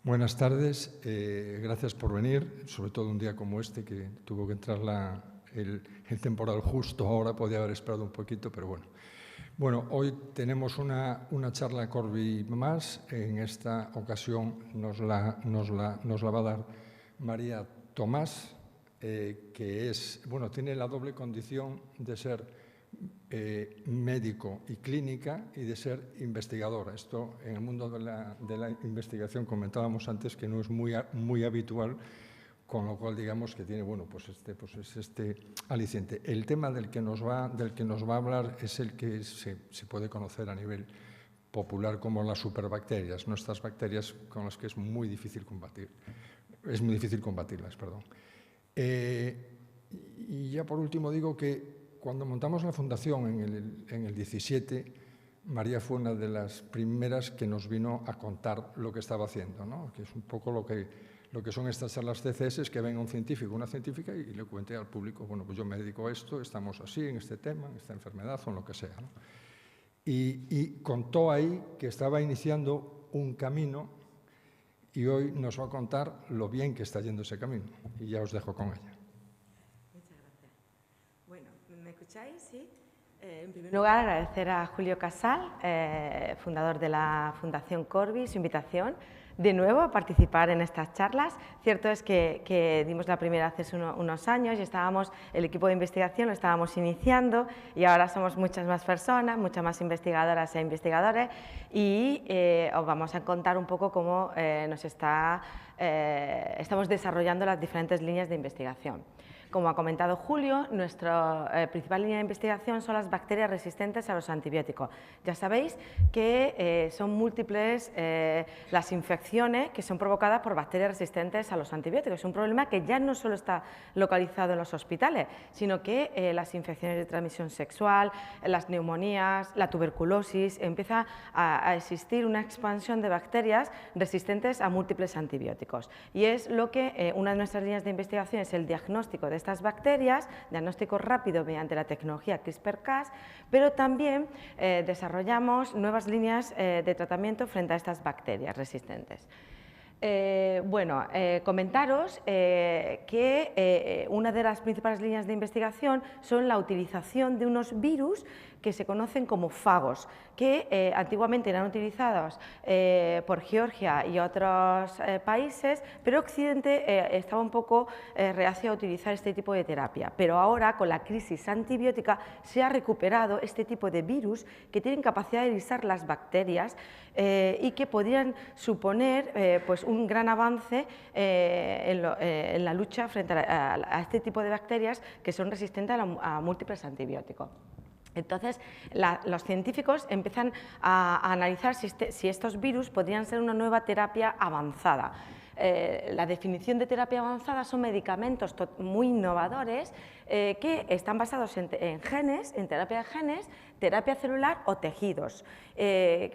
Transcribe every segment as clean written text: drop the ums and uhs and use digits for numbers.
Buenas tardes, gracias por venir, sobre todo un día como este que tuvo que entrar el temporal justo ahora, podía haber esperado un poquito, pero bueno. Bueno, hoy tenemos una charla Corby más, en esta ocasión nos la va a dar María Tomás, que tiene la doble condición de ser médico y clínica y de ser investigadora. Esto en el mundo de la investigación comentábamos antes que no es muy habitual, con lo cual digamos que tiene este aliciente. El tema del que nos va a hablar es el que se puede conocer a nivel popular como las superbacterias, ¿no? Estas bacterias con las que es muy difícil combatirlas. Y ya por último digo que cuando montamos la fundación en el 17, María fue una de las primeras que nos vino a contar lo que estaba haciendo, ¿no? Que es un poco lo que son estas charlas CCS, que venga un científico, una científica, y le cuente al público, bueno, pues yo me dedico a esto, estamos así, en este tema, en esta enfermedad o en lo que sea, ¿no? Y contó ahí que estaba iniciando un camino y hoy nos va a contar lo bien que está yendo ese camino. Y ya os dejo con ella. ¿Me escucháis? Sí. En primer lugar, agradecer a Julio Casal, fundador de la Fundación Corby, su invitación de nuevo a participar en estas charlas. Cierto es que dimos la primera hace unos años y el equipo de investigación lo estábamos iniciando y ahora somos muchas más personas, muchas más investigadoras e investigadores y os vamos a contar un poco cómo estamos desarrollando las diferentes líneas de investigación. Como ha comentado Julio, nuestra principal línea de investigación son las bacterias resistentes a los antibióticos. Ya sabéis que son múltiples las infecciones que son provocadas por bacterias resistentes a los antibióticos. Es un problema que ya no solo está localizado en los hospitales, sino que las infecciones de transmisión sexual, las neumonías, la tuberculosis, empieza a existir una expansión de bacterias resistentes a múltiples antibióticos. Y es lo que una de nuestras líneas de investigación es el diagnóstico de estas bacterias, diagnóstico rápido mediante la tecnología CRISPR-Cas, pero también desarrollamos nuevas líneas de tratamiento frente a estas bacterias resistentes. Comentaros que una de las principales líneas de investigación son la utilización de unos virus que se conocen como fagos, que antiguamente eran utilizados por Georgia y otros países, pero Occidente estaba un poco reacio a utilizar este tipo de terapia. Pero ahora, con la crisis antibiótica, se ha recuperado este tipo de virus que tienen capacidad de lisar las bacterias y que podrían suponer un gran avance en la lucha frente a este tipo de bacterias que son resistentes a múltiples antibióticos. Entonces, los científicos empiezan a analizar si estos virus podrían ser una nueva terapia avanzada. La definición de terapia avanzada son medicamentos muy innovadores que están basados en genes, en terapia de genes, terapia celular o tejidos,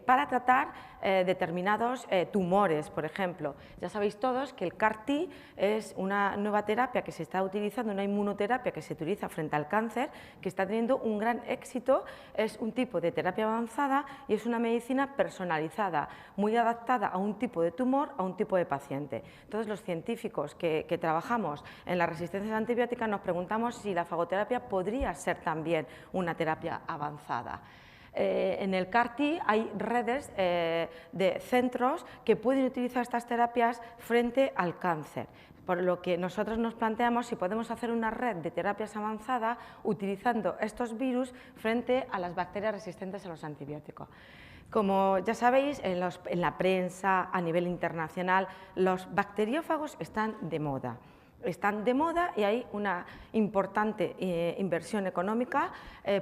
para tratar determinados tumores, por ejemplo. Ya sabéis todos que el CAR-T es una nueva terapia que se está utilizando, una inmunoterapia que se utiliza frente al cáncer, que está teniendo un gran éxito, es un tipo de terapia avanzada y es una medicina personalizada, muy adaptada a un tipo de tumor, a un tipo de paciente. Entonces, los científicos que trabajamos en la resistencia antibiótica nos preguntamos si la fagoterapia podría ser también una terapia avanzada. En el CAR-T hay redes de centros que pueden utilizar estas terapias frente al cáncer, por lo que nosotros nos planteamos si podemos hacer una red de terapias avanzadas utilizando estos virus frente a las bacterias resistentes a los antibióticos. Como ya sabéis, en la prensa, a nivel internacional, los bacteriófagos están de moda. Y hay una importante inversión económica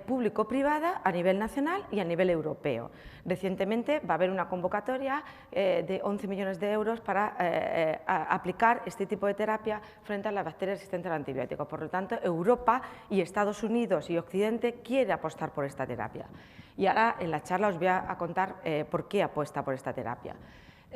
público-privada a nivel nacional y a nivel europeo. Recientemente va a haber una convocatoria de 11 millones de euros para aplicar este tipo de terapia frente a las bacterias resistentes al antibiótico. Por lo tanto, Europa y Estados Unidos y Occidente quiere apostar por esta terapia. Y ahora en la charla os voy a contar por qué apuesta por esta terapia.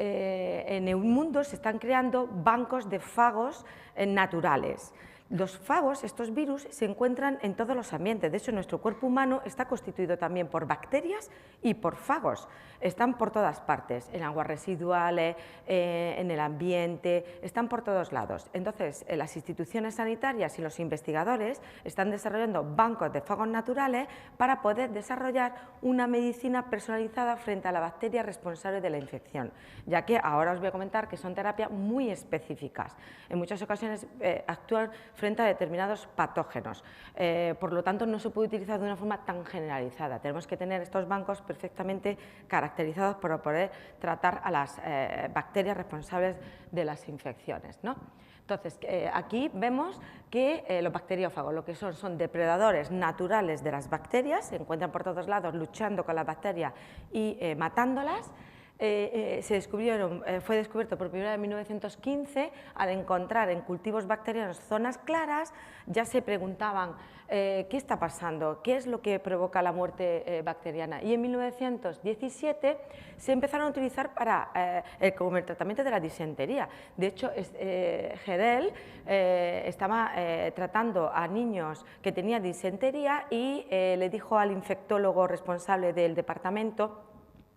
En el mundo se están creando bancos de fagos naturales Los fagos, estos virus, se encuentran en todos los ambientes. De hecho, nuestro cuerpo humano está constituido también por bacterias y por fagos. Están por todas partes, en aguas residuales, en el ambiente, están por todos lados. Entonces, las instituciones sanitarias y los investigadores están desarrollando bancos de fagos naturales para poder desarrollar una medicina personalizada frente a la bacteria responsable de la infección, ya que ahora os voy a comentar que son terapias muy específicas. En muchas ocasiones actúan frente a determinados patógenos, por lo tanto no se puede utilizar de una forma tan generalizada. Tenemos que tener estos bancos perfectamente caracterizados para poder tratar a las bacterias responsables de las infecciones, ¿no? Entonces, aquí vemos que los bacteriófagos lo que son depredadores naturales de las bacterias, se encuentran por todos lados luchando con las bacterias y matándolas. Fue descubierto por primera vez en 1915, al encontrar en cultivos bacterianos zonas claras, ya se preguntaban ¿qué está pasando? ¿Qué es lo que provoca la muerte bacteriana? Y en 1917 se empezaron a utilizar como el tratamiento de la disentería. De hecho, Gedel estaba tratando a niños que tenían disentería y le dijo al infectólogo responsable del departamento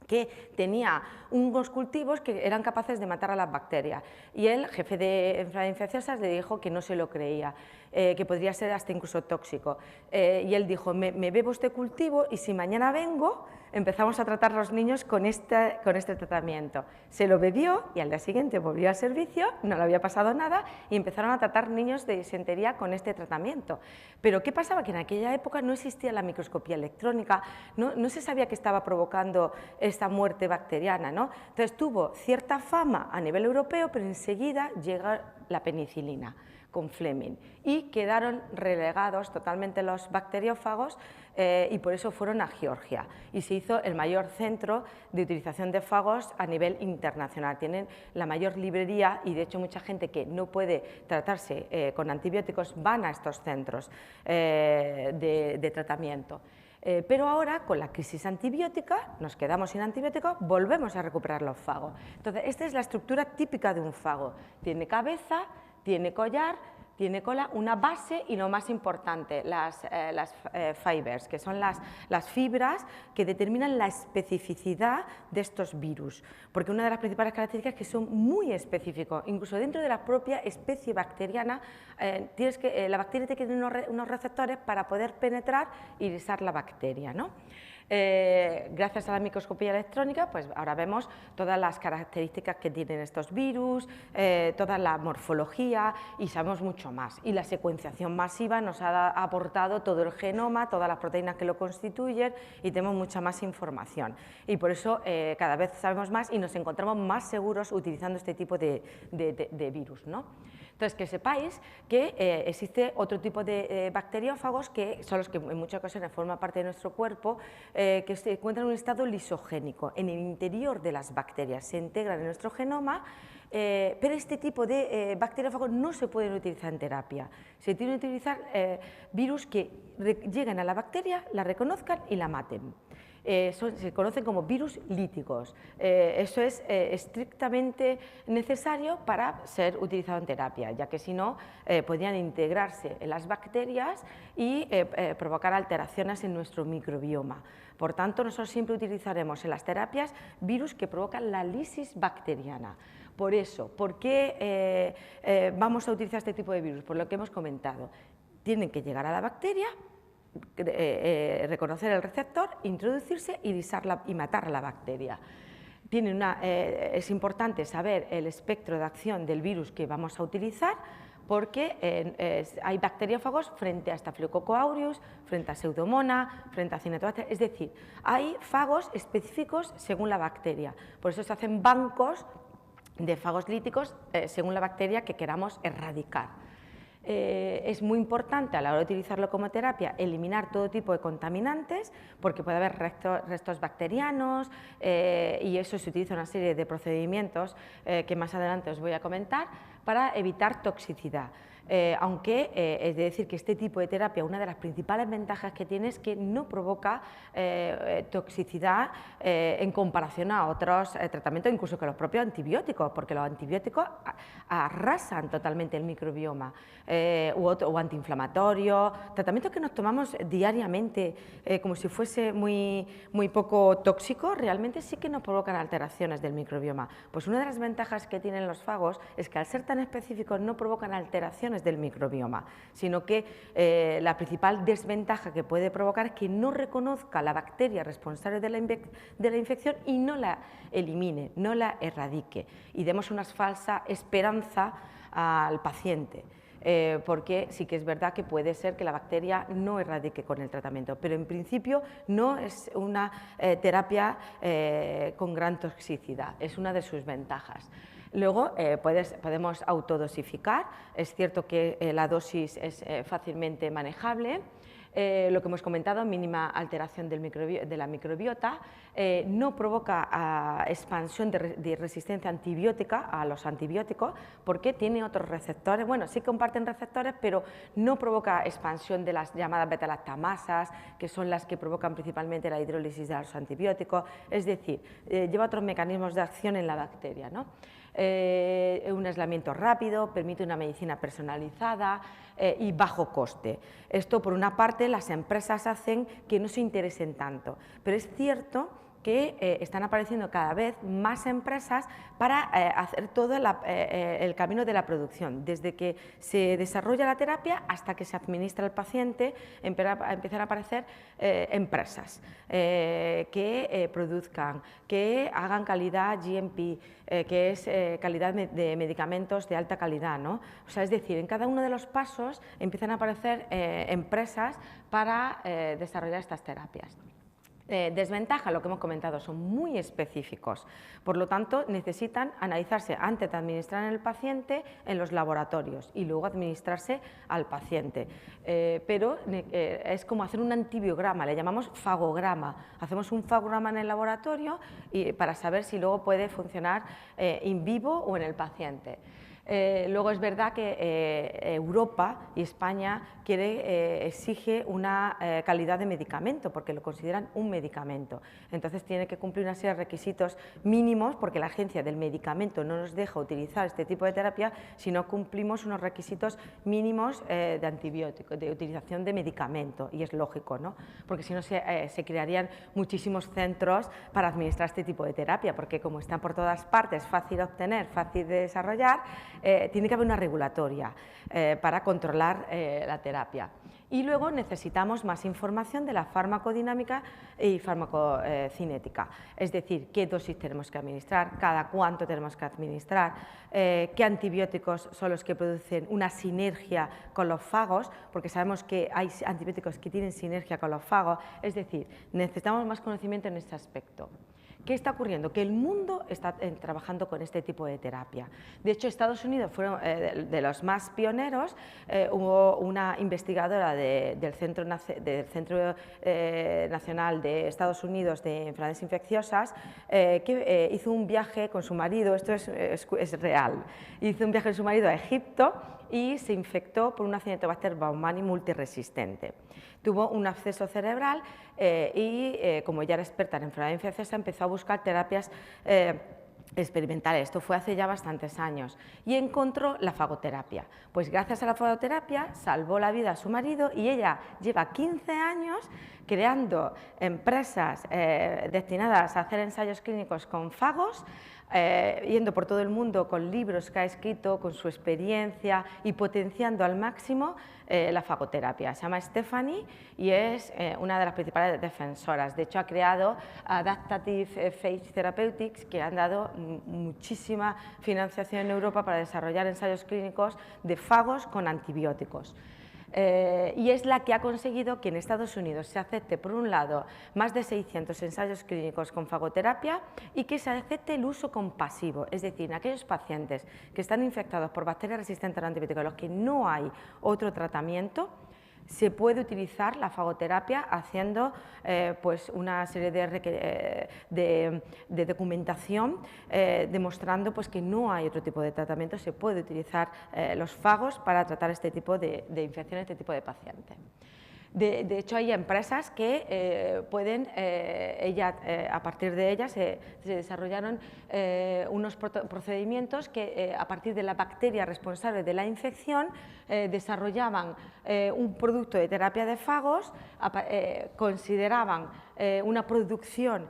que tenía unos cultivos que eran capaces de matar a las bacterias, y el jefe de enfermedades infecciosas le dijo que no se lo creía, que podría ser hasta incluso tóxico, y él dijo, me bebo este cultivo y si mañana vengo empezamos a tratar a los niños con este tratamiento. Se lo bebió y al día siguiente volvió al servicio, no le había pasado nada y empezaron a tratar niños de disentería con este tratamiento. Pero ¿qué pasaba? Que en aquella época no existía la microscopía electrónica, no se sabía qué estaba provocando esta muerte bacteriana, ¿no? Entonces tuvo cierta fama a nivel europeo, pero enseguida llega la penicilina con Fleming y quedaron relegados totalmente los bacteriófagos y por eso fueron a Georgia y se hizo el mayor centro de utilización de fagos a nivel internacional. Tienen la mayor librería y de hecho mucha gente que no puede tratarse con antibióticos van a estos centros de tratamiento. Pero ahora, con la crisis antibiótica, nos quedamos sin antibióticos, volvemos a recuperar los fagos. Entonces, esta es la estructura típica de un fago. Tiene cabeza, tiene collar, tiene cola, una base y lo más importante, las fibers, que son las fibras que determinan la especificidad de estos virus, porque una de las principales características es que son muy específicos, incluso dentro de la propia especie bacteriana, la bacteria tiene que tener unos receptores para poder penetrar y lisar la bacteria, ¿no? Gracias a la microscopía electrónica, pues ahora vemos todas las características que tienen estos virus, toda la morfología y sabemos mucho más. Y la secuenciación masiva nos ha aportado todo el genoma, todas las proteínas que lo constituyen y tenemos mucha más información. Y por eso cada vez sabemos más y nos encontramos más seguros utilizando este tipo de virus, ¿no? Entonces, que sepáis que existe otro tipo de bacteriófagos que son los que en muchas ocasiones forman parte de nuestro cuerpo, que se encuentran en un estado lisogénico. En el interior de las bacterias se integran en nuestro genoma, pero este tipo de bacteriófagos no se pueden utilizar en terapia. Se tienen que utilizar virus que lleguen a la bacteria, la reconozcan y la maten. Se conocen como virus líticos. Eso es estrictamente necesario para ser utilizado en terapia, ya que si no podrían integrarse en las bacterias y provocar alteraciones en nuestro microbioma. Por tanto, nosotros siempre utilizaremos en las terapias virus que provocan la lisis bacteriana. Por eso, ¿por qué vamos a utilizar este tipo de virus? Por lo que hemos comentado, tienen que llegar a la bacteria, reconocer el receptor, introducirse y lisarla y matar a la bacteria. Es importante saber el espectro de acción del virus que vamos a utilizar, porque hay bacteriófagos frente a Staphylococcus aureus, frente a Pseudomonas, frente a Cinetobacter, es decir, hay fagos específicos según la bacteria. Por eso se hacen bancos de fagos líticos según la bacteria que queramos erradicar. Es muy importante a la hora de utilizarlo como terapia eliminar todo tipo de contaminantes, porque puede haber restos bacterianos y eso se utiliza una serie de procedimientos que más adelante os voy a comentar para evitar toxicidad. aunque es decir que este tipo de terapia, una de las principales ventajas que tiene es que no provoca toxicidad en comparación a otros tratamientos, incluso que los propios antibióticos, porque los antibióticos arrasan totalmente el microbioma, o antiinflamatorios, tratamientos que nos tomamos diariamente como si fuese muy poco tóxico, realmente sí que nos provocan alteraciones del microbioma. Pues una de las ventajas que tienen los fagos es que al ser tan específicos no provocan alteraciones del microbioma, sino que la principal desventaja que puede provocar es que no reconozca la bacteria responsable de la infección y no la elimine, no la erradique, y demos una falsa esperanza al paciente. Porque sí que es verdad que puede ser que la bacteria no erradique con el tratamiento, pero en principio no es una terapia con gran toxicidad, es una de sus ventajas. Luego podemos autodosificar, es cierto que la dosis es fácilmente manejable. Lo que hemos comentado, mínima alteración de la microbiota, no provoca expansión de resistencia antibiótica a los antibióticos porque tiene otros receptores, bueno, sí comparten receptores, pero no provoca expansión de las llamadas beta-lactamasas, que son las que provocan principalmente la hidrólisis de los antibióticos, es decir, lleva otros mecanismos de acción en la bacteria, ¿no? Un aislamiento rápido, permite una medicina personalizada y bajo coste. Esto, por una parte, las empresas hacen que no se interesen tanto, pero es cierto que están apareciendo cada vez más empresas para hacer todo el camino de la producción, desde que se desarrolla la terapia hasta que se administra al paciente. Empiezan a aparecer empresas que produzcan, que hagan calidad GMP, que es calidad de medicamentos de alta calidad, ¿no? O sea, es decir, en cada uno de los pasos empiezan a aparecer empresas para desarrollar estas terapias. Desventaja, lo que hemos comentado, son muy específicos, por lo tanto necesitan analizarse antes de administrar en el paciente en los laboratorios y luego administrarse al paciente, pero es como hacer un antibiograma, le llamamos fagograma, hacemos un fagograma en el laboratorio para saber si luego puede funcionar in vivo o en el paciente. Luego es verdad que Europa y España exige una calidad de medicamento porque lo consideran un medicamento, entonces tiene que cumplir una serie de requisitos mínimos porque la Agencia del Medicamento no nos deja utilizar este tipo de terapia si no cumplimos unos requisitos mínimos de antibiótico, de utilización de medicamento, y es lógico, ¿no? Porque si no se crearían muchísimos centros para administrar este tipo de terapia, porque como están por todas partes, fácil de obtener, fácil de desarrollar, tiene que haber una regulatoria para controlar la terapia. Y luego necesitamos más información de la farmacodinámica y farmacocinética, es decir, qué dosis tenemos que administrar, cada cuánto tenemos que administrar, qué antibióticos son los que producen una sinergia con los fagos, porque sabemos que hay antibióticos que tienen sinergia con los fagos, es decir, necesitamos más conocimiento en este aspecto. ¿Qué está ocurriendo? Que el mundo está trabajando con este tipo de terapia. De hecho, Estados Unidos fueron de los más pioneros. Hubo una investigadora del Centro Nacional de Estados Unidos de Enfermedades Infecciosas que hizo un viaje con su marido, esto es real, hizo un viaje con su marido a Egipto y se infectó por una Acinetobacter baumannii multiresistente. Tuvo un absceso cerebral y como ya era experta en enfermedad infecciosa, empezó a buscar terapias experimentales. Esto fue hace ya bastantes años y encontró la fagoterapia. Pues gracias a la fagoterapia salvó la vida a su marido y ella lleva 15 años creando empresas destinadas a hacer ensayos clínicos con fagos, yendo por todo el mundo con libros que ha escrito, con su experiencia y potenciando al máximo la fagoterapia. Se llama Stephanie y es una de las principales defensoras. De hecho, ha creado Adaptative Phage Therapeutics, que han dado muchísima financiación en Europa para desarrollar ensayos clínicos de fagos con antibióticos. Y es la que ha conseguido que en Estados Unidos se acepte, por un lado, más de 600 ensayos clínicos con fagoterapia y que se acepte el uso compasivo, es decir, en aquellos pacientes que están infectados por bacterias resistentes a los antibióticos, a los que no hay otro tratamiento, se puede utilizar la fagoterapia haciendo pues una serie de documentación demostrando pues, que no hay otro tipo de tratamiento, se puede utilizar los fagos para tratar este tipo de infecciones, este tipo de pacientes. De hecho, hay empresas que pueden, a partir de ellas se desarrollaron unos procedimientos que a partir de la bacteria responsable de la infección desarrollaban un producto de terapia de fagos, consideraban una producción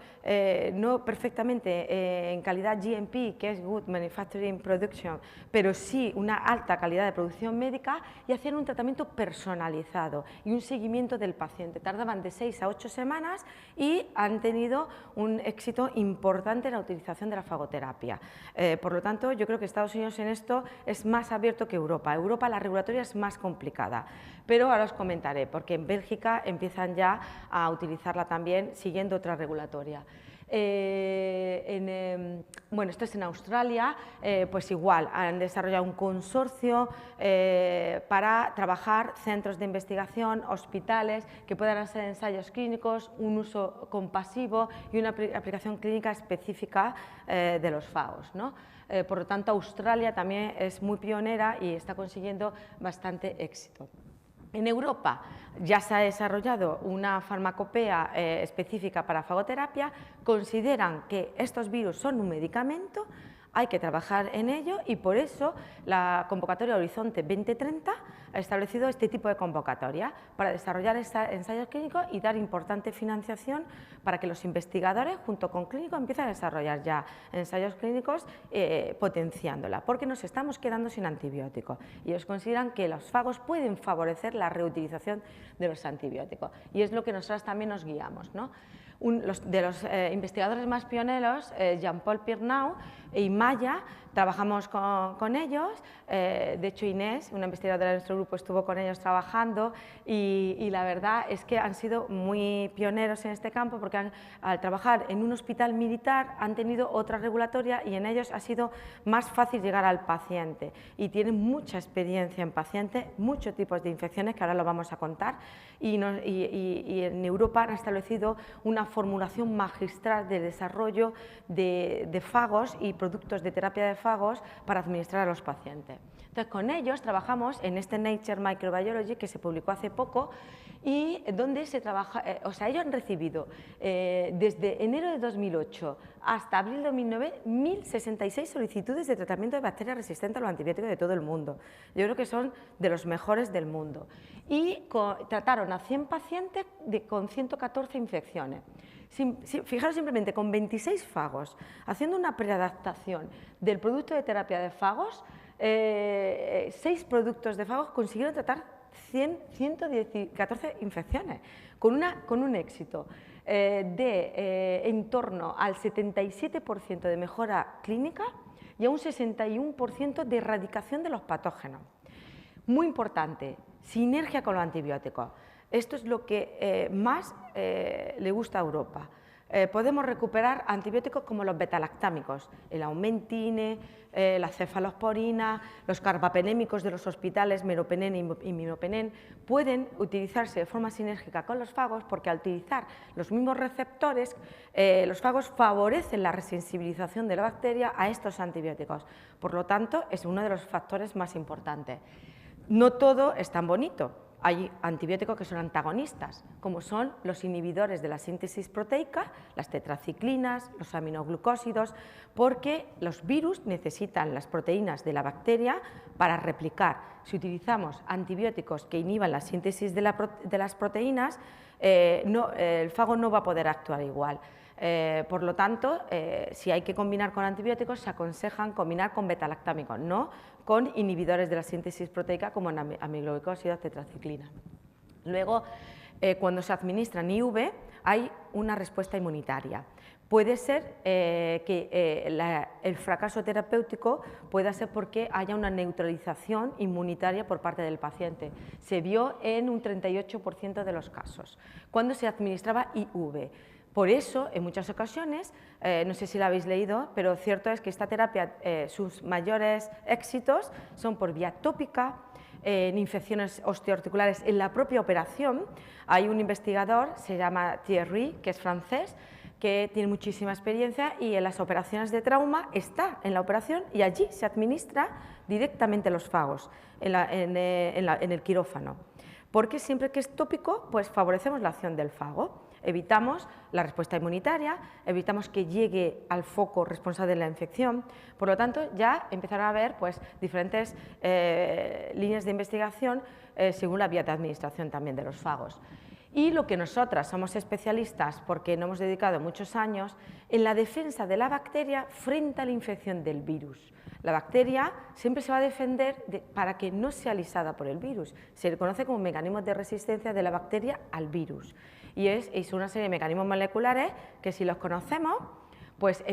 no perfectamente en calidad GMP, que es Good Manufacturing Production, pero sí una alta calidad de producción médica, y hacían un tratamiento personalizado y un seguimiento del paciente. Tardaban de 6 a 8 semanas y han tenido un éxito importante en la utilización de la fagoterapia. Por lo tanto, yo creo que Estados Unidos en esto es más abierto que Europa. Europa, la regulatoria es más complicada, pero ahora os comentaré, porque en Bélgica empiezan ya a utilizarla también siguiendo otra regulatoria. Bueno, esto es en Australia, pues igual, han desarrollado un consorcio para trabajar centros de investigación, hospitales, que puedan hacer ensayos clínicos, un uso compasivo y una aplicación clínica específica de los fagos, ¿no? Por lo tanto, Australia también es muy pionera y está consiguiendo bastante éxito. En Europa ya se ha desarrollado una farmacopea específica para fagoterapia, consideran que estos virus son un medicamento, hay que trabajar en ello, y por eso la convocatoria Horizonte 2030 ha establecido este tipo de convocatoria para desarrollar ensayos clínicos y dar importante financiación para que los investigadores junto con clínicos empiecen a desarrollar ya ensayos clínicos potenciándola, porque nos estamos quedando sin antibióticos y ellos consideran que los fagos pueden favorecer la reutilización de los antibióticos, y es lo que nosotros también nos guiamos, ¿no? De los investigadores más pioneros, Jean-Paul Pirnau y Maya, trabajamos con ellos, de hecho Inés, una investigadora de nuestro grupo, estuvo con ellos trabajando, y la verdad es que han sido muy pioneros en este campo, porque al trabajar en un hospital militar han tenido otra regulatoria y en ellos ha sido más fácil llegar al paciente, y tienen mucha experiencia en pacientes, muchos tipos de infecciones que ahora lo vamos a contar, y en Europa han establecido una formulación magistral de desarrollo de fagos y productos de terapia de fagos para administrar a los pacientes. Entonces, con ellos trabajamos en este Nature Microbiology, que se publicó hace poco, y donde se trabaja, o sea, ellos han recibido desde enero de 2008 hasta abril de 2009 1.066 solicitudes de tratamiento de bacterias resistentes a los antibióticos de todo el mundo. Yo creo que son de los mejores del mundo. Y trataron a 100 pacientes con 114 infecciones. Fijaros, simplemente con 26 fagos, haciendo una preadaptación del producto de terapia de fagos, 6 productos de fagos consiguieron tratar 114 infecciones, con un éxito en torno al 77% de mejora clínica y a un 61% de erradicación de los patógenos. Muy importante, sinergia con los antibióticos. Esto es lo que más le gusta a Europa. Podemos recuperar antibióticos como los betalactámicos, el aumentine, la cefalosporina, los carbapenémicos de los hospitales, meropenem y minopenem, pueden utilizarse de forma sinérgica con los fagos, porque al utilizar los mismos receptores, los fagos favorecen la resensibilización de la bacteria a estos antibióticos. Por lo tanto, es uno de los factores más importantes. No todo es tan bonito. Hay antibióticos que son antagonistas, como son los inhibidores de la síntesis proteica, las tetraciclinas, los aminoglucósidos, porque los virus necesitan las proteínas de la bacteria para replicar. Si utilizamos antibióticos que inhiban la síntesis de las proteínas, el fago no va a poder actuar igual. Por lo tanto, si hay que combinar con antibióticos, se aconsejan combinar con betalactámicos, no con inhibidores de la síntesis proteica como aminoglucósidos, tetraciclina. Luego, cuando se administran IV, hay una respuesta inmunitaria. Puede ser que el fracaso terapéutico pueda ser porque haya una neutralización inmunitaria por parte del paciente. Se vio en un 38% de los casos, cuando se administraba IV. Por eso, en muchas ocasiones, no sé si lo habéis leído, pero cierto es que esta terapia, sus mayores éxitos son por vía tópica, en infecciones osteoarticulares en la propia operación. Hay un investigador, se llama Thierry, que es francés, que tiene muchísima experiencia y en las operaciones de trauma está en la operación y allí se administra directamente los fagos en el quirófano. Porque siempre que es tópico, pues favorecemos la acción del fago, evitamos la respuesta inmunitaria, evitamos que llegue al foco responsable de la infección. Por lo tanto, ya empezaron a haber pues, diferentes líneas de investigación según la vía de administración también de los fagos. Y lo que nosotras somos especialistas, porque nos hemos dedicado muchos años, en la defensa de la bacteria frente a la infección del virus. La bacteria siempre se va a defender para que no sea alisada por el virus. Se le conoce como mecanismos de resistencia de la bacteria al virus. Y es una serie de mecanismos moleculares que, si los conocemos, pues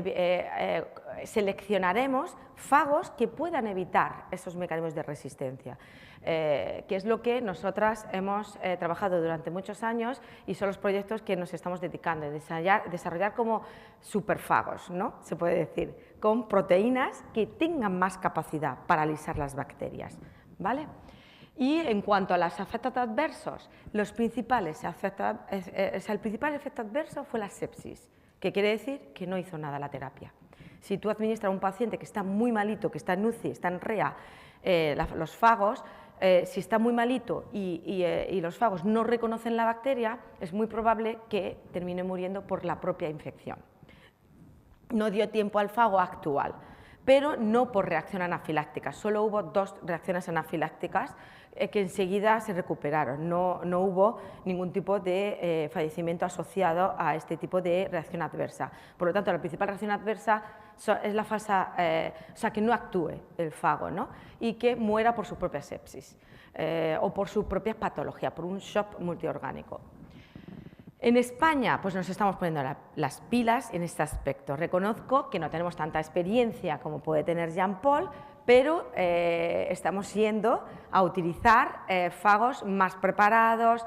seleccionaremos fagos que puedan evitar esos mecanismos de resistencia, que es lo que nosotras hemos trabajado durante muchos años y son los proyectos que nos estamos dedicando a desarrollar como superfagos, ¿no? Se puede decir, con proteínas que tengan más capacidad para alisar las bacterias, ¿vale? Y en cuanto a los efectos adversos, el principal efecto adverso fue la sepsis, que quiere decir que no hizo nada la terapia. Si tú administras a un paciente que está muy malito, que está en UCI, está en REA, los fagos, si está muy malito y los fagos no reconocen la bacteria, es muy probable que termine muriendo por la propia infección. No dio tiempo al fago actual, pero no por reacción anafiláctica. Solo hubo 2 reacciones anafilácticas que enseguida se recuperaron. No hubo ningún tipo de fallecimiento asociado a este tipo de reacción adversa. Por lo tanto, la principal reacción adversa es la falsa, o sea, que no actúe el fago, ¿no? Y que muera por su propia sepsis o por su propia patología, por un shock multiorgánico. En España, pues nos estamos poniendo las pilas en este aspecto. Reconozco que no tenemos tanta experiencia como puede tener Jean-Paul, pero estamos yendo a utilizar fagos más preparados,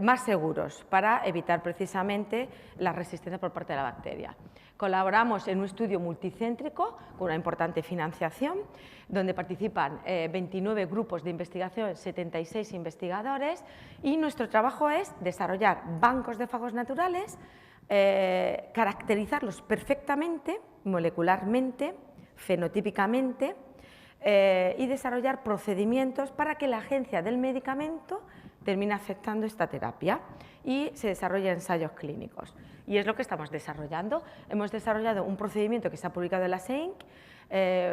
más seguros, para evitar precisamente la resistencia por parte de la bacteria. Colaboramos en un estudio multicéntrico con una importante financiación, donde participan 29 grupos de investigación, 76 investigadores, y nuestro trabajo es desarrollar bancos de fagos naturales, caracterizarlos perfectamente, molecularmente, fenotípicamente, y desarrollar procedimientos para que la agencia del medicamento termine aceptando esta terapia y se desarrollen ensayos clínicos. Y es lo que estamos desarrollando. Hemos desarrollado un procedimiento que se ha publicado en la SEINC.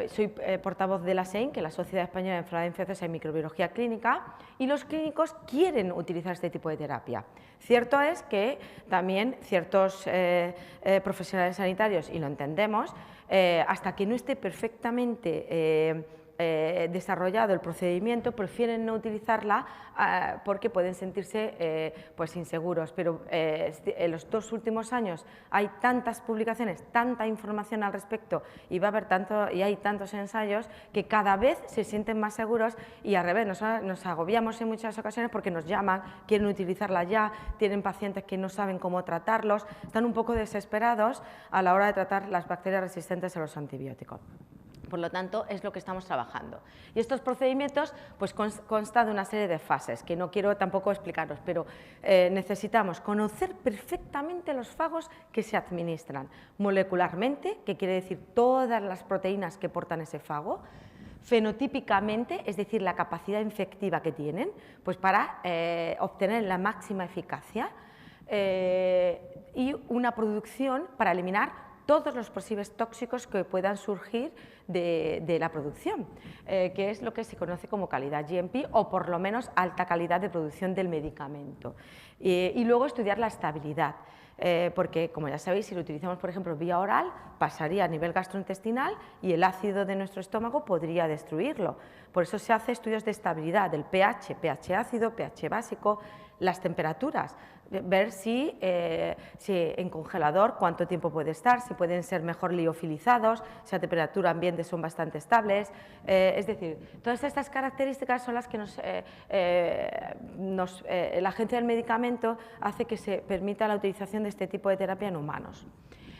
Soy portavoz de la SEINC, que es la Sociedad Española de Enfermedades Infecciosas y Microbiología Clínica, y los clínicos quieren utilizar este tipo de terapia. Cierto es que también ciertos profesionales sanitarios, y lo entendemos, hasta que no esté perfectamente desarrollado el procedimiento, prefieren no utilizarla porque pueden sentirse pues inseguros, pero en los 2 últimos años hay tantas publicaciones, tanta información al respecto y hay tantos ensayos que cada vez se sienten más seguros, y al revés, nos agobiamos en muchas ocasiones porque nos llaman, quieren utilizarla ya, tienen pacientes que no saben cómo tratarlos, están un poco desesperados a la hora de tratar las bacterias resistentes a los antibióticos. Por lo tanto, es lo que estamos trabajando. Y estos procedimientos pues, constan de una serie de fases, que no quiero tampoco explicaros, pero necesitamos conocer perfectamente los fagos que se administran molecularmente, que quiere decir todas las proteínas que portan ese fago, fenotípicamente, es decir, la capacidad infectiva que tienen, pues para obtener la máxima eficacia, y una producción para eliminar todos los posibles tóxicos que puedan surgir de la producción, que es lo que se conoce como calidad GMP, o por lo menos alta calidad de producción del medicamento. Y luego estudiar la estabilidad, porque, como ya sabéis, si lo utilizamos, por ejemplo, vía oral, pasaría a nivel gastrointestinal y el ácido de nuestro estómago podría destruirlo. Por eso se hace estudios de estabilidad del pH, pH ácido, pH básico, las temperaturas, ver si en congelador cuánto tiempo puede estar, si pueden ser mejor liofilizados, si a temperatura ambiente son bastante estables, es decir, todas estas características son las que la Agencia del Medicamento hace que se permita la utilización de este tipo de terapia en humanos.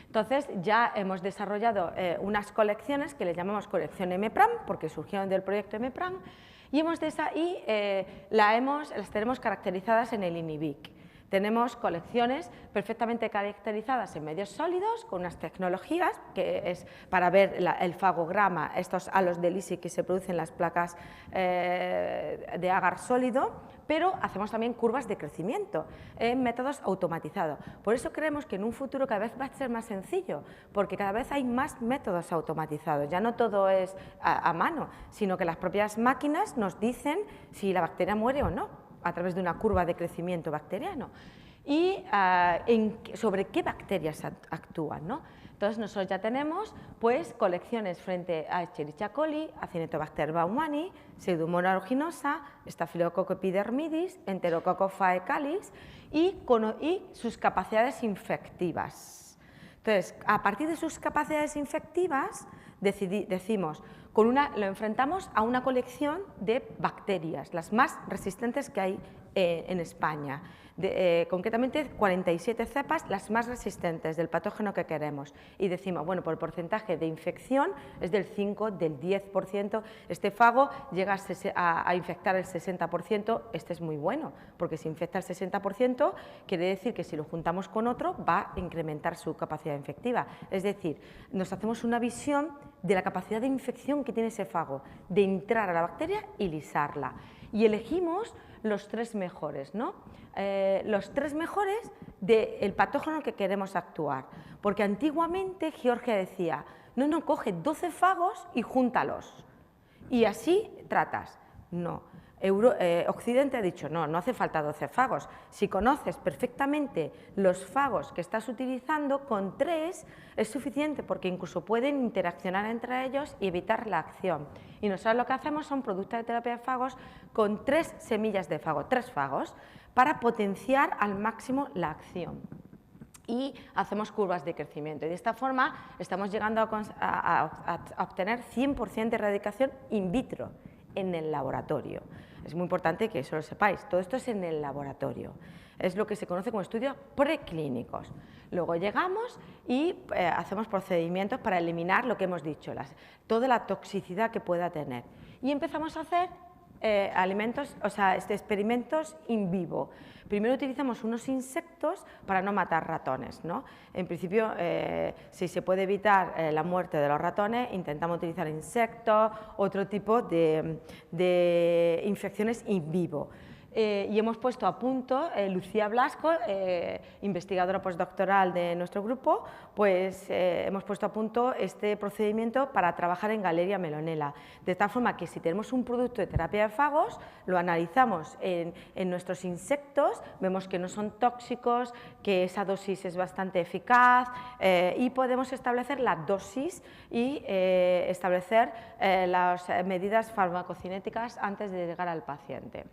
Entonces, ya hemos desarrollado unas colecciones que le llamamos colección EMEPRAM, porque surgieron del proyecto EMEPRAM, Y las tenemos caracterizadas en el INIVIC. Tenemos colecciones perfectamente caracterizadas en medios sólidos con unas tecnologías que es para ver el fagograma, estos halos de Lisi que se producen en las placas de agar sólido, pero hacemos también curvas de crecimiento en métodos automatizados. Por eso creemos que en un futuro cada vez va a ser más sencillo, porque cada vez hay más métodos automatizados, ya no todo es a mano, sino que las propias máquinas nos dicen si la bacteria muere o no, a través de una curva de crecimiento bacteriano, y sobre qué bacterias actúan, ¿no? Entonces nosotros ya tenemos pues, colecciones frente a Escherichia coli, Acinetobacter baumannii, Pseudomonas aeruginosa, Staphylococcus epidermidis, Enterococcus faecalis y sus capacidades infectivas. Entonces, a partir de sus capacidades infectivas, decimos, lo enfrentamos a una colección de bacterias, las más resistentes que hay en España, concretamente 47 cepas, las más resistentes del patógeno que queremos, y decimos, bueno, por el porcentaje de infección es del 5, del 10%, este fago llega a infectar el 60%, este es muy bueno, porque si infecta el 60%, quiere decir que si lo juntamos con otro va a incrementar su capacidad infectiva, es decir, nos hacemos una visión de la capacidad de infección que tiene ese fago, de entrar a la bacteria y lisarla. Y elegimos los 3 mejores, ¿no? Los 3 mejores del patógeno que queremos actuar. Porque antiguamente Georgia decía, no, coge 12 fagos y júntalos. Y así tratas. No. Occidente ha dicho, no hace falta 12 fagos. Si conoces perfectamente los fagos que estás utilizando, con 3 es suficiente porque incluso pueden interaccionar entre ellos y evitar la acción. Y nosotros lo que hacemos son productos de terapia de fagos con 3 semillas de fago, 3 fagos, para potenciar al máximo la acción. Y hacemos curvas de crecimiento. Y de esta forma estamos llegando a obtener 100% de erradicación in vitro en el laboratorio. Es muy importante que eso lo sepáis, todo esto es en el laboratorio, es lo que se conoce como estudios preclínicos. Luego llegamos y hacemos procedimientos para eliminar lo que hemos dicho, toda la toxicidad que pueda tener. Y empezamos a hacer experimentos in vivo. Primero utilizamos unos insectos para no matar ratones, ¿no? En principio, si se puede evitar la muerte de los ratones, intentamos utilizar insectos, otro tipo de infecciones in vivo. Y hemos puesto a punto, Lucía Blasco, investigadora postdoctoral de nuestro grupo, pues hemos puesto a punto este procedimiento para trabajar en Galeria melonella, de tal forma que si tenemos un producto de terapia de fagos, lo analizamos en nuestros insectos, vemos que no son tóxicos, que esa dosis es bastante eficaz y podemos establecer la dosis y establecer las medidas farmacocinéticas antes de llegar al paciente.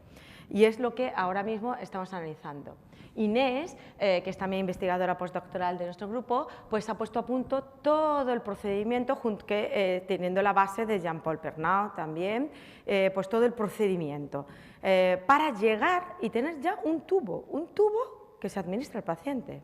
Y es lo que ahora mismo estamos analizando. Inés, que es también investigadora postdoctoral de nuestro grupo, pues ha puesto a punto todo el procedimiento, teniendo la base de Jean-Paul Pernau también, pues todo el procedimiento, para llegar y tener ya un tubo que se administra al paciente.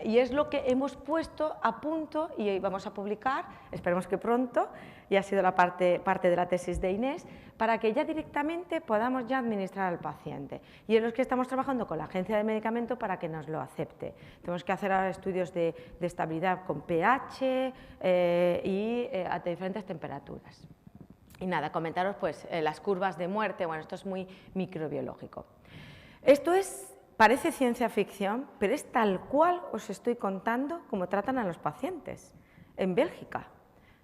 Y es lo que hemos puesto a punto y vamos a publicar, esperemos que pronto, y ha sido la parte de la tesis de Inés, para que ya directamente podamos ya administrar al paciente. Y es lo que estamos trabajando con la Agencia de Medicamentos para que nos lo acepte. Tenemos que hacer ahora estudios de estabilidad con pH y a diferentes temperaturas. Y nada, comentaros pues las curvas de muerte, bueno, esto es muy microbiológico. Esto parece ciencia ficción, pero es tal cual os estoy contando cómo tratan a los pacientes en Bélgica.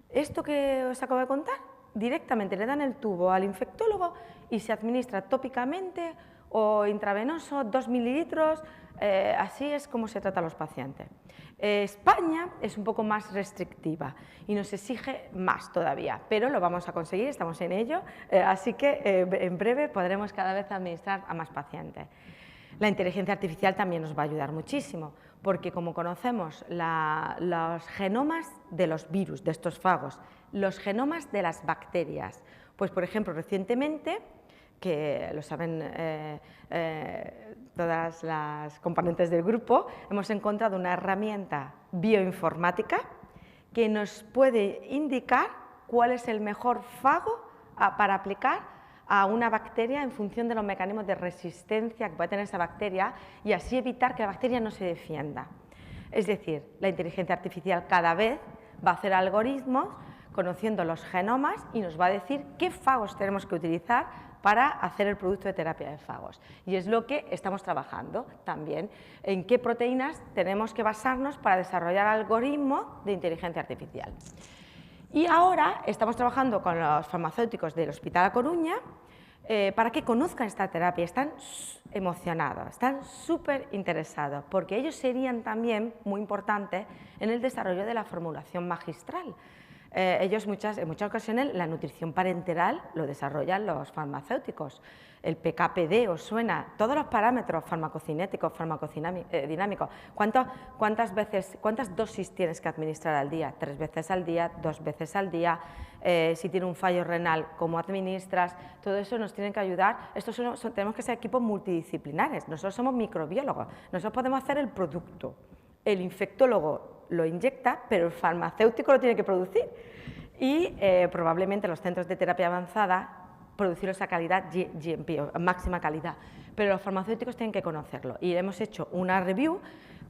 Esto que os acabo de contar, directamente le dan el tubo al infectólogo y se administra tópicamente o intravenoso, 2 mililitros, así es como se trata a los pacientes. España es un poco más restrictiva y nos exige más todavía, pero lo vamos a conseguir, estamos en ello, así que en breve podremos cada vez administrar a más pacientes. La inteligencia artificial también nos va a ayudar muchísimo, porque como conocemos los genomas de los virus, de estos fagos, los genomas de las bacterias, pues por ejemplo recientemente, que lo saben todas las componentes del grupo, hemos encontrado una herramienta bioinformática que nos puede indicar cuál es el mejor fago para aplicar a una bacteria en función de los mecanismos de resistencia que puede tener esa bacteria y así evitar que la bacteria no se defienda. Es decir, la inteligencia artificial cada vez va a hacer algoritmos conociendo los genomas y nos va a decir qué fagos tenemos que utilizar para hacer el producto de terapia de fagos. Y es lo que estamos trabajando también, en qué proteínas tenemos que basarnos para desarrollar algoritmos de inteligencia artificial. Y ahora estamos trabajando con los farmacéuticos del Hospital A Coruña para que conozcan esta terapia. Están emocionados, están súper interesados, porque ellos serían también muy importantes en el desarrollo de la formulación magistral. Ellos en muchas ocasiones la nutrición parenteral lo desarrollan los farmacéuticos. El PKPD os suena, todos los parámetros farmacocinéticos, farmacodinámicos. ¿Cuántas dosis tienes que administrar al día? 3 veces al día, 2 veces al día. Si tiene un fallo renal, ¿cómo administras? Todo eso nos tiene que ayudar. Tenemos que ser equipos multidisciplinares. Nosotros somos microbiólogos. Nosotros podemos hacer el producto. El infectólogo lo inyecta, pero el farmacéutico lo tiene que producir. Y probablemente los centros de terapia avanzada producir esa calidad GMP, máxima calidad, pero los farmacéuticos tienen que conocerlo y hemos hecho una review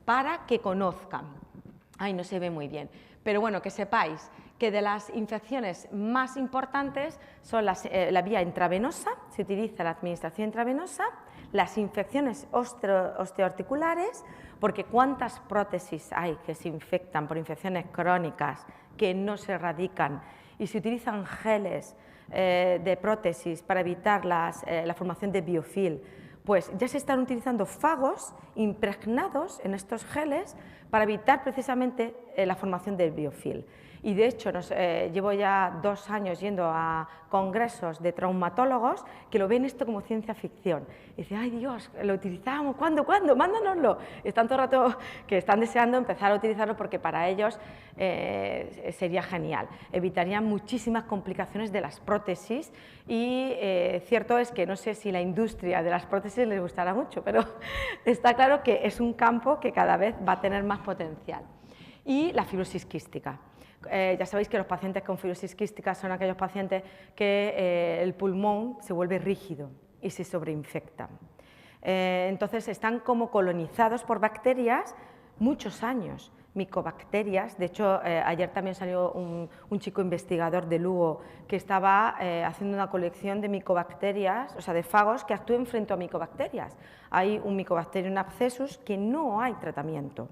para que conozcan. Ay, no se ve muy bien, pero bueno, que sepáis que de las infecciones más importantes son la vía intravenosa, se utiliza la administración intravenosa, las infecciones osteoarticulares, porque cuántas prótesis hay que se infectan por infecciones crónicas que no se erradican y se utilizan geles de prótesis para evitar la formación de biofilm, pues ya se están utilizando fagos impregnados en estos geles para evitar precisamente la formación del biofilm. Y de hecho llevo ya 2 años yendo a congresos de traumatólogos que lo ven esto como ciencia ficción. Y dicen, ay Dios, lo utilizamos, ¿cuándo? Mándanoslo. Están todo el rato que están deseando empezar a utilizarlo porque para ellos sería genial. Evitarían muchísimas complicaciones de las prótesis y cierto es que no sé si la industria de las prótesis les gustará mucho, pero está claro que es un campo que cada vez va a tener más potencial. Y la fibrosis quística. Ya sabéis que los pacientes con fibrosis quística son aquellos pacientes que el pulmón se vuelve rígido y se sobreinfectan. Entonces están como colonizados por bacterias muchos años, micobacterias. De hecho, ayer también salió un chico investigador de Lugo que estaba haciendo una colección de micobacterias, o sea, de fagos que actúen frente a micobacterias. Hay un Mycobacterium abscessus que no hay tratamiento.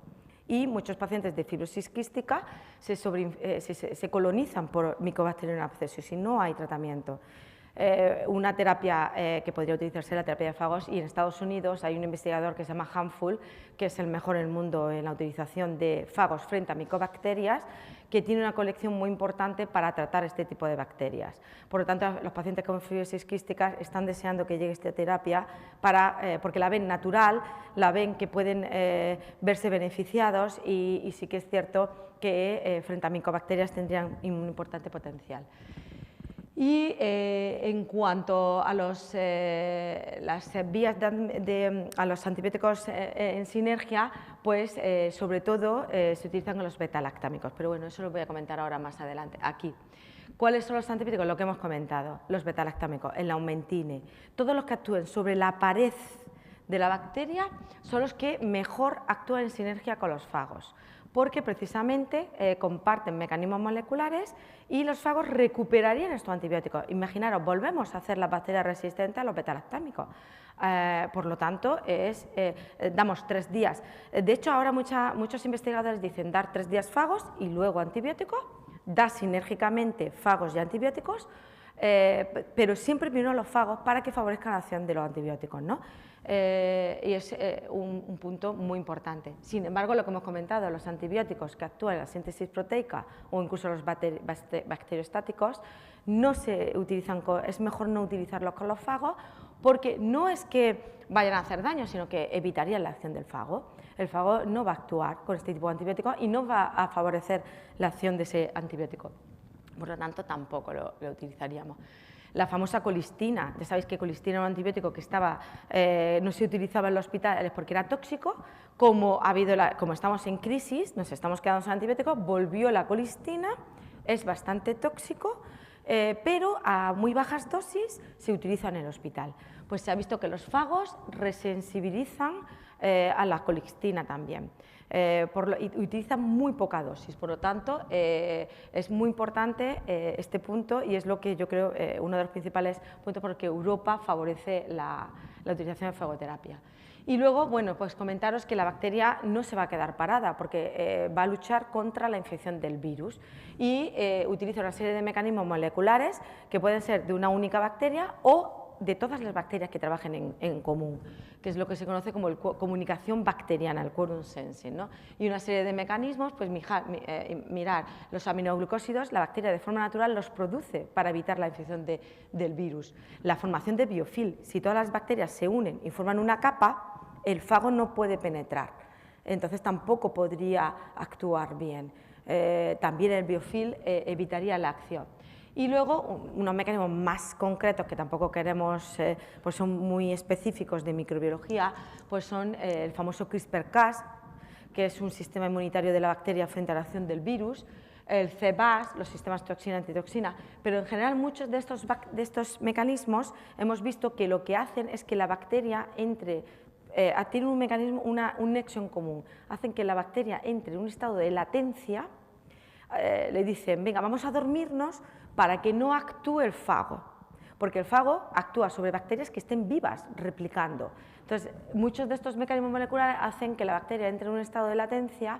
Y muchos pacientes de fibrosis quística se colonizan por Mycobacterium abscessus y no hay tratamiento. Una terapia que podría utilizarse la terapia de fagos, y en Estados Unidos hay un investigador que se llama Handful, que es el mejor en el mundo en la utilización de fagos frente a micobacterias, que tiene una colección muy importante para tratar este tipo de bacterias. Por lo tanto, los pacientes con fibrosis quística están deseando que llegue esta terapia porque la ven natural, la ven que pueden verse beneficiados y sí que es cierto que frente a micobacterias tendrían un importante potencial. Y en cuanto a las vías a los antibióticos en sinergia, pues sobre todo se utilizan con los beta-lactámicos, pero bueno, eso lo voy a comentar ahora más adelante, aquí. ¿Cuáles son los antibióticos? Lo que hemos comentado, los beta-lactámicos, el Aumentine, todos los que actúen sobre la pared de la bacteria son los que mejor actúan en sinergia con los fagos, porque precisamente comparten mecanismos moleculares y los fagos recuperarían estos antibióticos. Imaginaros, volvemos a hacer las bacterias resistentes a los beta-lactámicos. Por lo tanto, damos 3 días. De hecho, ahora muchos investigadores dicen dar 3 días fagos y luego antibióticos, da sinérgicamente fagos y antibióticos, pero siempre primero los fagos para que favorezcan la acción de los antibióticos, ¿no? Y es un punto muy importante. Sin embargo, lo que hemos comentado, los antibióticos que actúan en la síntesis proteica o incluso los bacteriostáticos, no se utilizan es mejor no utilizarlos con los fagos, porque no es que vayan a hacer daño, sino que evitarían la acción del fago. El fago no va a actuar con este tipo de antibióticos y no va a favorecer la acción de ese antibiótico. Por lo tanto, tampoco lo utilizaríamos. La famosa colistina, ya sabéis que colistina era un antibiótico que no se utilizaba en los hospitales porque era tóxico. Como estamos en crisis, nos estamos quedando sin antibióticos, volvió la colistina, es bastante tóxico, pero a muy bajas dosis se utiliza en el hospital. Pues se ha visto que los fagos resensibilizan a la colistina también. Y utilizan muy poca dosis, por lo tanto es muy importante este punto y es lo que yo creo uno de los principales puntos por los que Europa favorece la utilización de fagoterapia. Y luego, bueno, pues comentaros que la bacteria no se va a quedar parada porque va a luchar contra la infección del virus y utiliza una serie de mecanismos moleculares que pueden ser de una única bacteria o de todas las bacterias que trabajen en común, que es lo que se conoce como comunicación bacteriana, el quorum sensing, ¿no? Y una serie de mecanismos, pues mirar los aminoglucósidos, la bacteria de forma natural los produce para evitar la infección del virus. La formación de biofilm, si todas las bacterias se unen y forman una capa, el fago no puede penetrar, entonces tampoco podría actuar bien. También el biofilm evitaría la acción. Y luego unos mecanismos más concretos que tampoco queremos, pues son muy específicos de microbiología, pues son el famoso CRISPR-Cas, que es un sistema inmunitario de la bacteria frente a la acción del virus, el CBAS, los sistemas toxina-antitoxina, pero en general muchos de estos mecanismos hemos visto que lo que hacen es que la bacteria entre, tiene un mecanismo, un nexo en común, hacen que la bacteria entre en un estado de latencia, le dicen, venga, vamos a dormirnos para que no actúe el fago, porque el fago actúa sobre bacterias que estén vivas, replicando. Entonces, muchos de estos mecanismos moleculares hacen que la bacteria entre en un estado de latencia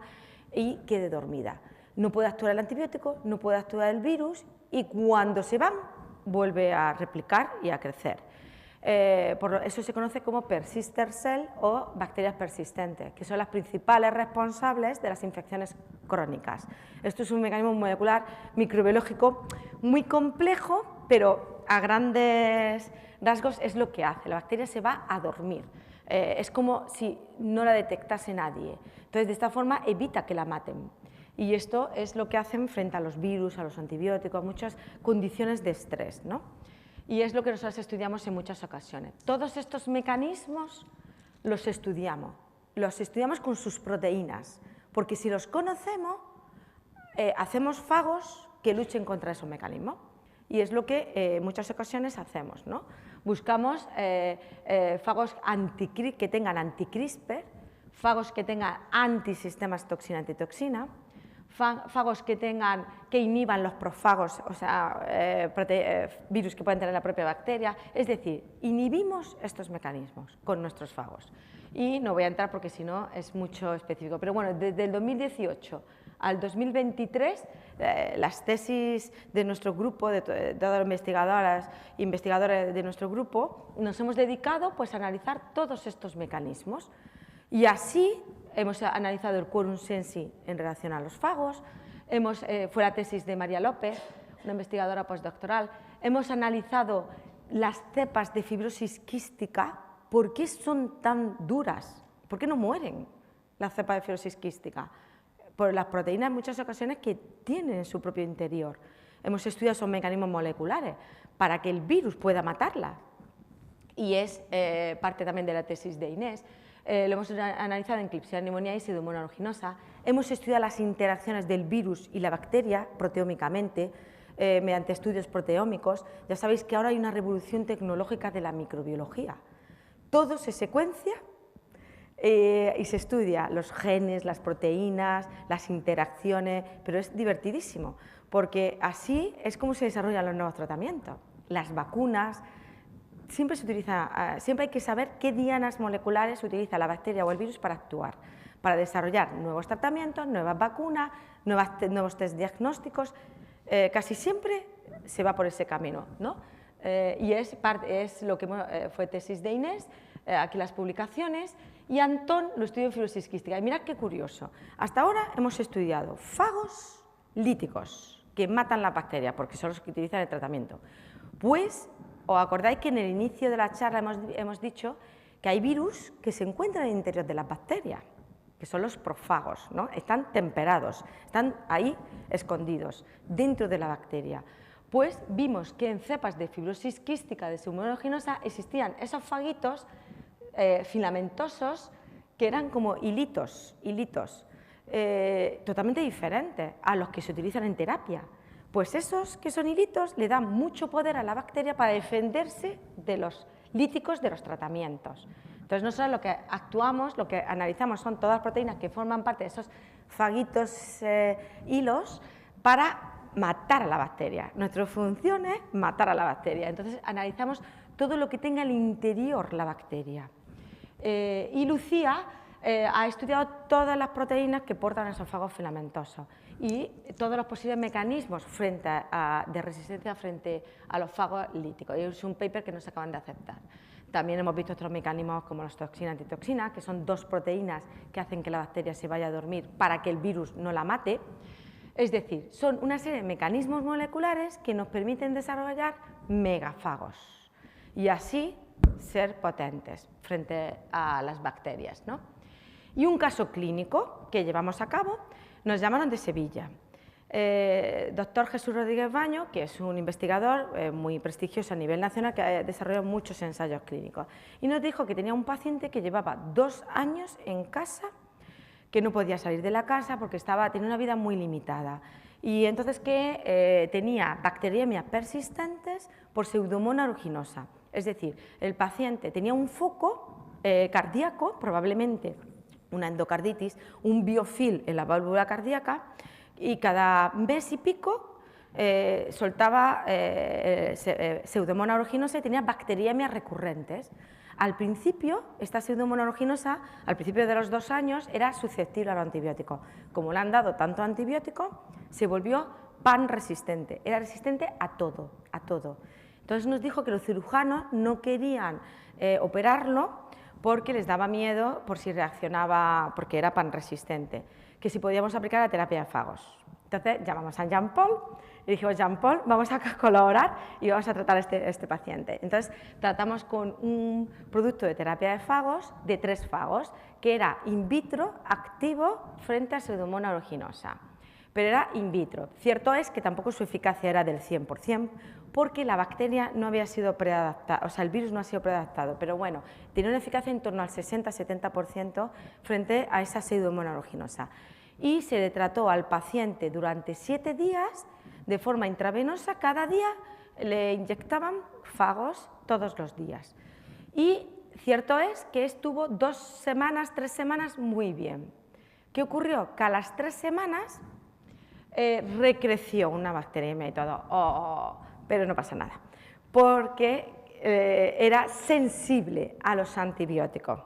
y quede dormida. No puede actuar el antibiótico, no puede actuar el virus y cuando se van, vuelve a replicar y a crecer. Por eso se conoce como persister cell o bacterias persistentes, que son las principales responsables de las infecciones crónicas. Esto es un mecanismo molecular microbiológico muy complejo, pero a grandes rasgos es lo que hace. La bacteria se va a dormir, es como si no la detectase nadie. Entonces, de esta forma evita que la maten. Y esto es lo que hacen frente a los virus, a los antibióticos, a muchas condiciones de estrés, ¿no? Y es lo que nosotros estudiamos en muchas ocasiones. Todos estos mecanismos los estudiamos con sus proteínas, porque si los conocemos, hacemos fagos que luchen contra esos mecanismos. Y es lo que en muchas ocasiones hacemos, ¿no? Buscamos fagos que tengan anti-CRISPR, fagos que tengan antisistemas toxina-antitoxina, fagos que inhiban los profagos, o sea, virus que pueden tener la propia bacteria, es decir, inhibimos estos mecanismos con nuestros fagos. Y no voy a entrar porque si no es mucho específico, pero bueno, desde el 2018 al 2023, las tesis de nuestro grupo, de todas las investigadoras e investigadores de nuestro grupo, nos hemos dedicado pues, a analizar todos estos mecanismos. Y así hemos analizado el quorum sensing en relación a los fagos, fue la tesis de María López, una investigadora postdoctoral, hemos analizado las cepas de fibrosis quística, ¿por qué son tan duras? ¿Por qué no mueren las cepas de fibrosis quística? Por las proteínas en muchas ocasiones que tienen en su propio interior. Hemos estudiado esos mecanismos moleculares para que el virus pueda matarlas. Y es parte también de la tesis de Inés. Lo hemos analizado en Klebsiella pneumoniae y Pseudomonas aeruginosa. Hemos estudiado las interacciones del virus y la bacteria proteómicamente mediante estudios proteómicos. Ya sabéis que ahora hay una revolución tecnológica de la microbiología. Todo se secuencia y se estudia los genes, las proteínas, las interacciones, pero es divertidísimo, porque así es como se desarrollan los nuevos tratamientos, las vacunas. Siempre hay que saber qué dianas moleculares utiliza la bacteria o el virus para actuar, para desarrollar nuevos tratamientos, nuevas vacunas, nuevos test diagnósticos. Casi siempre se va por ese camino, ¿no? Y es lo que fue tesis de Inés, aquí las publicaciones, y Antón lo estudió en fibrosis quística. Y mirad qué curioso, hasta ahora hemos estudiado fagos líticos que matan la bacteria, porque son los que utilizan el tratamiento. Pues, ¿os acordáis que en el inicio de la charla hemos dicho que hay virus que se encuentran en el interior de las bacterias, que son los profagos, ¿no? Están temperados, están ahí escondidos, dentro de la bacteria. Pues vimos que en cepas de fibrosis quística de Pseudomonas aeruginosa existían esos faguitos filamentosos que eran como hilitos, totalmente diferentes a los que se utilizan en terapia, Pues esos que son hilitos le dan mucho poder a la bacteria para defenderse de los líticos de los tratamientos. Entonces nosotros lo que actuamos, lo que analizamos son todas las proteínas que forman parte de esos faguitos hilos para matar a la bacteria. Nuestra función es matar a la bacteria. Entonces analizamos todo lo que tenga al interior la bacteria. Y Lucía ha estudiado todas las proteínas que portan esos fagos filamentosos y todos los posibles mecanismos de resistencia frente a los fagos líticos. Y es un paper que no se acaban de aceptar. También hemos visto otros mecanismos como las toxinas y antitoxinas, que son dos proteínas que hacen que la bacteria se vaya a dormir para que el virus no la mate. Es decir, son una serie de mecanismos moleculares que nos permiten desarrollar megafagos y así ser potentes frente a las bacterias, ¿no? Y un caso clínico que llevamos a cabo, nos llamaron de Sevilla. Doctor Jesús Rodríguez Baño, que es un investigador muy prestigioso a nivel nacional, que ha desarrollado muchos ensayos clínicos, y nos dijo que tenía un paciente que llevaba 2 años en casa, que no podía salir de la casa porque tenía una vida muy limitada, y entonces que tenía bacteriemias persistentes por Pseudomonas aeruginosa. Es decir, el paciente tenía un foco cardíaco, probablemente una endocarditis, un biofil en la válvula cardíaca, y cada mes y pico soltaba Pseudomonas aeruginosa y tenía bacteriemias recurrentes. Al principio, esta Pseudomonas aeruginosa, al principio de los 2 años, era susceptible a los antibióticos. Como le han dado tanto antibiótico, se volvió pan-resistente, era resistente a todo, a todo. Entonces nos dijo que los cirujanos no querían operarlo porque les daba miedo por si reaccionaba, porque era pan-resistente, que si podíamos aplicar la terapia de fagos. Entonces llamamos a Jean-Paul y dijimos, Jean-Paul, vamos a colaborar y vamos a tratar a este paciente. Entonces tratamos con un producto de terapia de fagos de 3 fagos, que era in vitro activo frente a Pseudomonas aeruginosa, pero era in vitro. Cierto es que tampoco su eficacia era del 100%, porque la bacteria no había sido preadaptada, o sea, el virus no ha sido preadaptado, pero bueno, tenía una eficacia en torno al 60-70% frente a esa Pseudomonas aeruginosa. Y se le trató al paciente durante 7 días de forma intravenosa, cada día le inyectaban fagos todos los días. Y cierto es que estuvo 2 semanas, 3 semanas muy bien. ¿Qué ocurrió? Que a las 3 semanas recreció una bacteriemia y todo, pero no pasa nada, porque era sensible a los antibióticos.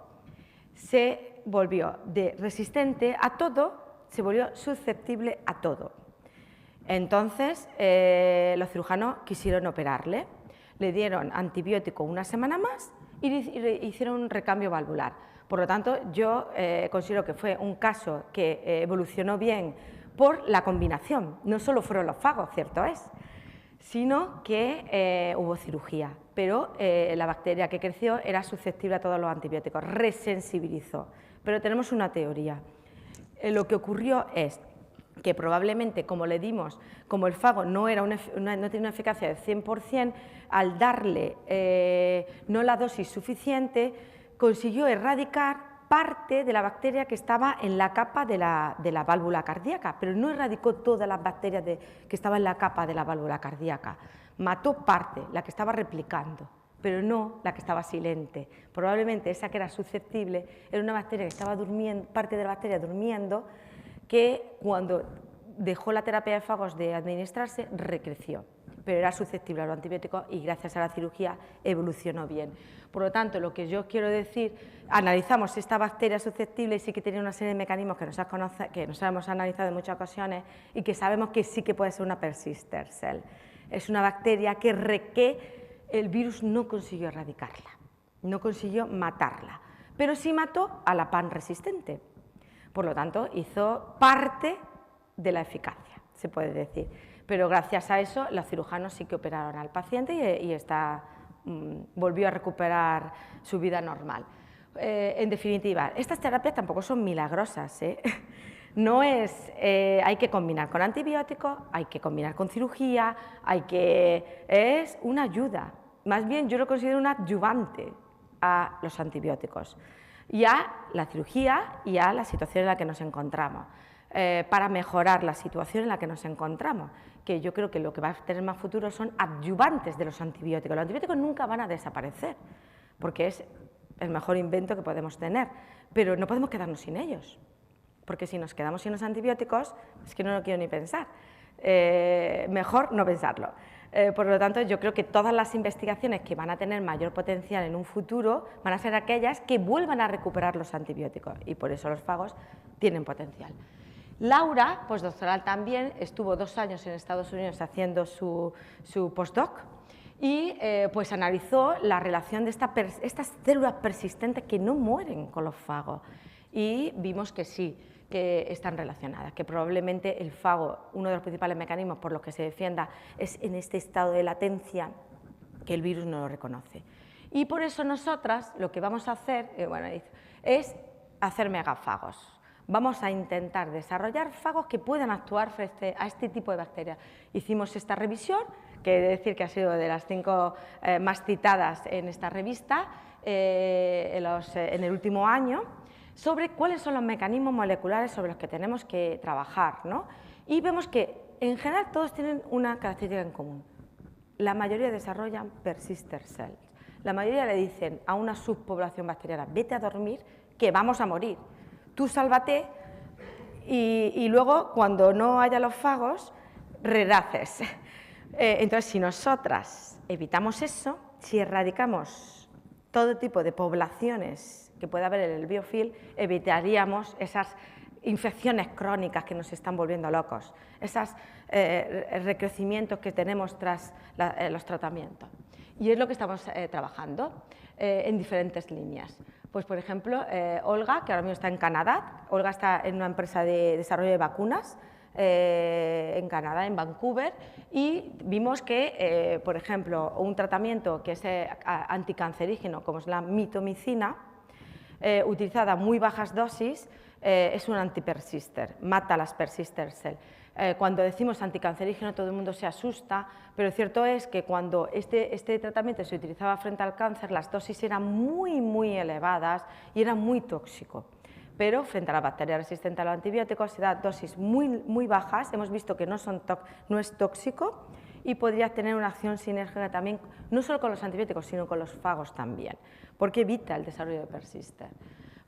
Se volvió de resistente a todo, se volvió susceptible a todo. Entonces, los cirujanos quisieron operarle, le dieron antibiótico 1 semana más y hicieron un recambio valvular. Por lo tanto, yo considero que fue un caso que evolucionó bien por la combinación. No solo fueron los fagos, cierto es, sino que hubo cirugía, pero la bacteria que creció era susceptible a todos los antibióticos, resensibilizó. Pero tenemos una teoría. Lo que ocurrió es que probablemente, como le dimos, como el fago no tiene una eficacia del 100%, al darle no la dosis suficiente, consiguió erradicar parte de la bacteria que estaba en la capa de la válvula cardíaca, pero no erradicó todas las bacterias que estaban en la capa de la válvula cardíaca. Mató parte, la que estaba replicando, pero no la que estaba silente. Probablemente esa que era susceptible era una bacteria que estaba durmiendo, parte de la bacteria durmiendo, que cuando dejó la terapia de fagos de administrarse, recreció, pero era susceptible a los antibióticos y gracias a la cirugía evolucionó bien. Por lo tanto, lo que yo quiero decir, analizamos esta bacteria susceptible y sí que tenía una serie de mecanismos que nos hemos analizado en muchas ocasiones y que sabemos que sí que puede ser una persister cell. Es una bacteria que el virus no consiguió erradicarla, no consiguió matarla, pero sí mató a la pan resistente. Por lo tanto, hizo parte de la eficacia, se puede decir. Pero gracias a eso, los cirujanos sí que operaron al paciente y volvió a recuperar su vida normal. En definitiva, estas terapias tampoco son milagrosas, ¿eh? No es, hay que combinar con antibióticos, hay que combinar con cirugía, es una ayuda. Más bien yo lo considero un adyuvante a los antibióticos y a la cirugía y a la situación en la que nos encontramos. para mejorar la situación en la que nos encontramos, que yo creo que lo que va a tener más futuro son adyuvantes de los antibióticos. Los antibióticos nunca van a desaparecer, porque es el mejor invento que podemos tener, pero no podemos quedarnos sin ellos, porque si nos quedamos sin los antibióticos, es que no lo quiero ni pensar, mejor no pensarlo. Por lo tanto, yo creo que todas las investigaciones que van a tener mayor potencial en un futuro van a ser aquellas que vuelvan a recuperar los antibióticos, y por eso los fagos tienen potencial. Laura, postdoctoral también, estuvo 2 años en Estados Unidos haciendo su postdoc y pues analizó la relación de estas células persistentes que no mueren con los fagos, y vimos que sí, que están relacionadas, que probablemente el fago, uno de los principales mecanismos por los que se defienda, es en este estado de latencia que el virus no lo reconoce. Y por eso nosotras lo que vamos a hacer es hacer megafagos. Vamos a intentar desarrollar fagos que puedan actuar frente a este tipo de bacterias. Hicimos esta revisión, que he de decir que ha sido de las 5 más citadas en esta revista en el último año, sobre cuáles son los mecanismos moleculares sobre los que tenemos que trabajar, ¿no? Y vemos que en general todos tienen una característica en común. La mayoría desarrollan persister cells. La mayoría le dicen a una subpoblación bacteriana: vete a dormir, que vamos a morir. Tú sálvate, y luego, cuando no haya los fagos, renaces. Entonces, si nosotras evitamos eso, si erradicamos todo tipo de poblaciones que pueda haber en el biofilm, evitaríamos esas infecciones crónicas que nos están volviendo locos, esos recrecimientos que tenemos tras los tratamientos. Y es lo que estamos trabajando en diferentes líneas. Pues, por ejemplo, Olga, que ahora mismo está en Canadá. Olga está en una empresa de desarrollo de vacunas en Canadá, en Vancouver, y vimos que, por ejemplo, un tratamiento que es anticancerígeno, como es la mitomicina, utilizada a muy bajas dosis, es un antipersister, mata las persister cells. Cuando decimos anticancerígeno todo el mundo se asusta, pero cierto es que cuando este tratamiento se utilizaba frente al cáncer, las dosis eran muy elevadas y era muy tóxico. Pero frente a la bacteria resistente a los antibióticos se da dosis muy bajas, hemos visto que no es tóxico y podría tener una acción sinérgica también, no solo con los antibióticos, sino con los fagos también, porque evita el desarrollo de persister.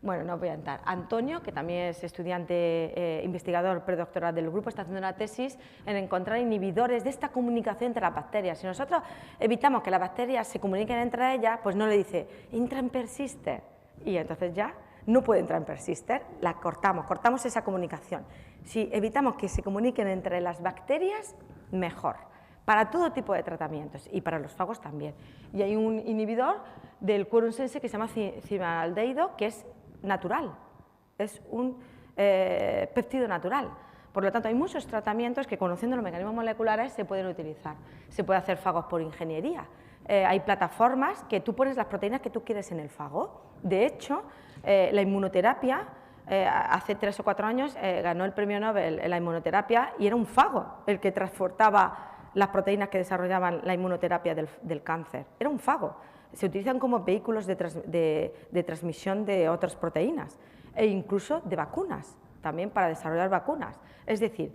Bueno, no voy a entrar. Antonio, que también es estudiante investigador predoctoral del grupo, está haciendo una tesis en encontrar inhibidores de esta comunicación entre las bacterias. Si nosotros evitamos que las bacterias se comuniquen entre ellas, pues no le dice, entra en persister, y entonces ya no puede entrar en persister, la cortamos esa comunicación. Si evitamos que se comuniquen entre las bacterias, mejor, para todo tipo de tratamientos y para los fagos también. Y hay un inhibidor del quorum sense que se llama cimaldehido, que es natural, es un péptido natural. Por lo tanto, hay muchos tratamientos que, conociendo los mecanismos moleculares, se pueden utilizar. Se puede hacer fagos por ingeniería. Hay plataformas que tú pones las proteínas que tú quieres en el fago. De hecho, la inmunoterapia, hace 3 o 4 años ganó el premio Nobel en la inmunoterapia, y era un fago el que transportaba las proteínas que desarrollaban la inmunoterapia del cáncer. Era un fago. Se utilizan como vehículos de transmisión de otras proteínas, e incluso de vacunas, también para desarrollar vacunas. Es decir,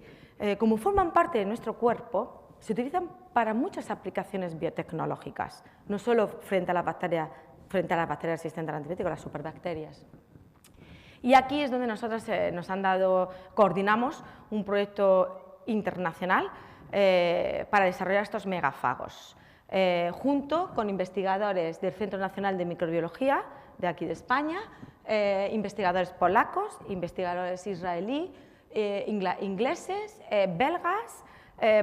como forman parte de nuestro cuerpo, se utilizan para muchas aplicaciones biotecnológicas, no solo frente a las bacterias resistentes al antibiótico, las superbacterias. Y aquí es donde nosotros coordinamos un proyecto internacional para desarrollar estos megafagos, junto con investigadores del Centro Nacional de Microbiología de aquí de España, investigadores polacos, investigadores israelíes, ingleses, belgas,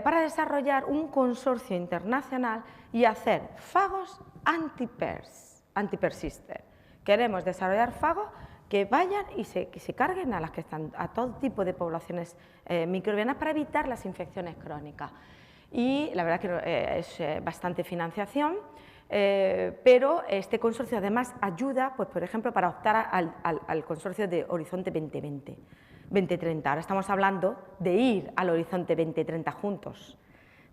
para desarrollar un consorcio internacional y hacer fagos antipersister. Queremos desarrollar fagos que vayan y que se carguen a todo tipo de poblaciones microbianas para evitar las infecciones crónicas. Y la verdad que es bastante financiación, pero este consorcio además ayuda, pues, por ejemplo, para optar al consorcio de Horizonte 2030. Ahora estamos hablando de ir al Horizonte 2030 juntos.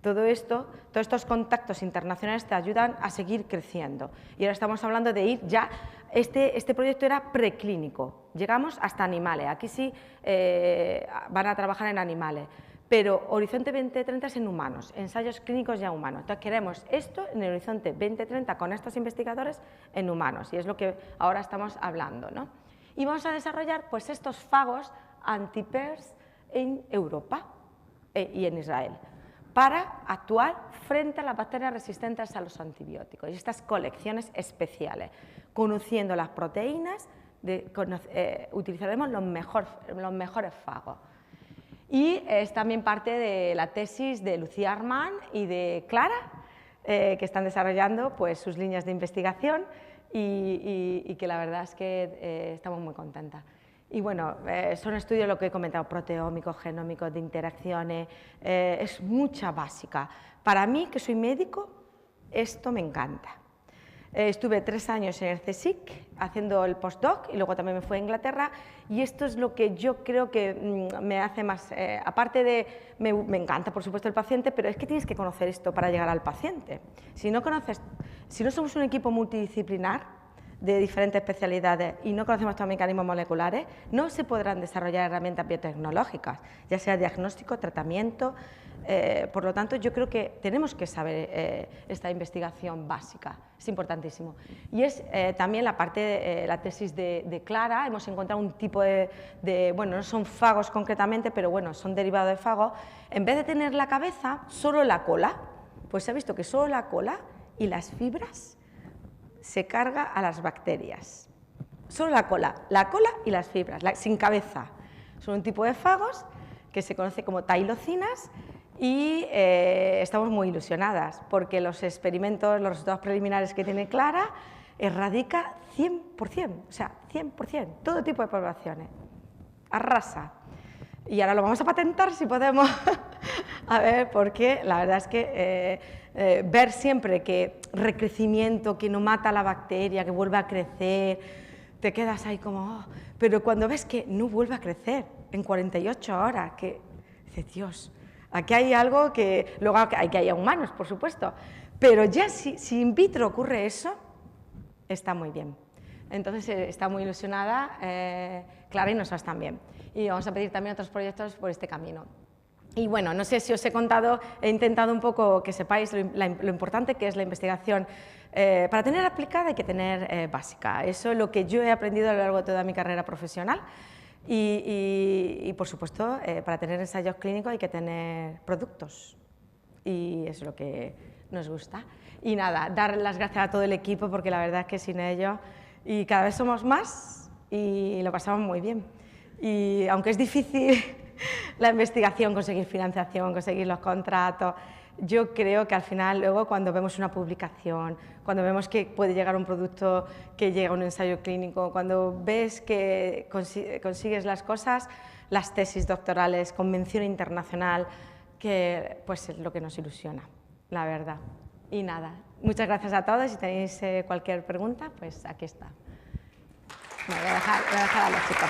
Todo esto, todos estos contactos internacionales te ayudan a seguir creciendo. Y ahora estamos hablando de ir ya, este proyecto era preclínico, llegamos hasta animales, aquí sí van a trabajar en animales, pero Horizonte 2030 es en humanos, ensayos clínicos ya humanos. Entonces queremos esto en el Horizonte 2030 con estos investigadores en humanos, y es lo que ahora estamos hablando, ¿no? Y vamos a desarrollar pues estos fagos anti-PERS en Europa y en Israel, para actuar frente a las bacterias resistentes a los antibióticos. Y estas colecciones especiales, conociendo las proteínas, utilizaremos los mejores fagos. Y es también parte de la tesis de Lucía Armán y de Clara, que están desarrollando pues, sus líneas de investigación y que la verdad es que estamos muy contentas. Y bueno, son estudios, lo que he comentado, proteómicos, genómicos, de interacciones, es mucha básica. Para mí, que soy médico, esto me encanta. Estuve 3 años en el CSIC haciendo el postdoc y luego también me fui a Inglaterra, y esto es lo que yo creo que me hace más, aparte de, me encanta por supuesto el paciente, pero es que tienes que conocer esto para llegar al paciente. Si no somos un equipo multidisciplinar, de diferentes especialidades y no conocemos estos mecanismos moleculares, no se podrán desarrollar herramientas biotecnológicas, ya sea diagnóstico, tratamiento. Por lo tanto, yo creo que tenemos que saber esta investigación básica, es importantísimo. Y es también la parte de la tesis de Clara, hemos encontrado un tipo bueno, no son fagos concretamente, pero bueno, son derivados de fagos. En vez de tener la cabeza, solo la cola, pues se ha visto que solo la cola y las fibras se carga a las bacterias. Solo la cola y las fibras, sin cabeza. Son un tipo de fagos que se conoce como tailocinas y estamos muy ilusionadas porque los experimentos, los resultados preliminares que tiene Clara erradica 100%, o sea, 100%, todo tipo de poblaciones. Arrasa. Y ahora lo vamos a patentar si podemos, a ver, porque la verdad es que ver siempre que recrecimiento, que no mata a la bacteria, que vuelve a crecer, te quedas ahí como, oh, pero cuando ves que no vuelve a crecer en 48 horas, que dices, Dios, aquí hay algo que, luego hay que haya humanos, por supuesto, pero ya si in vitro ocurre eso, está muy bien. Entonces está muy ilusionada Clara y nosotros también. Y vamos a pedir también otros proyectos por este camino. Y bueno, no sé si os he contado, he intentado un poco que sepáis lo importante que es la investigación. Para tener aplicada hay que tener básica. Eso es lo que yo he aprendido a lo largo de toda mi carrera profesional. Y por supuesto, para tener ensayos clínicos hay que tener productos. Y eso es lo que nos gusta. Y nada, dar las gracias a todo el equipo porque la verdad es que sin ellos, y cada vez somos más y lo pasamos muy bien. Y aunque es difícil la investigación, conseguir financiación, conseguir los contratos, yo creo que al final luego cuando vemos una publicación, cuando vemos que puede llegar un producto que llega a un ensayo clínico, cuando ves que consigues las cosas, las tesis doctorales, convención internacional, que pues es lo que nos ilusiona, la verdad. Y nada, muchas gracias a todos. Si tenéis cualquier pregunta, pues aquí está. Me voy a dejar a los chicos.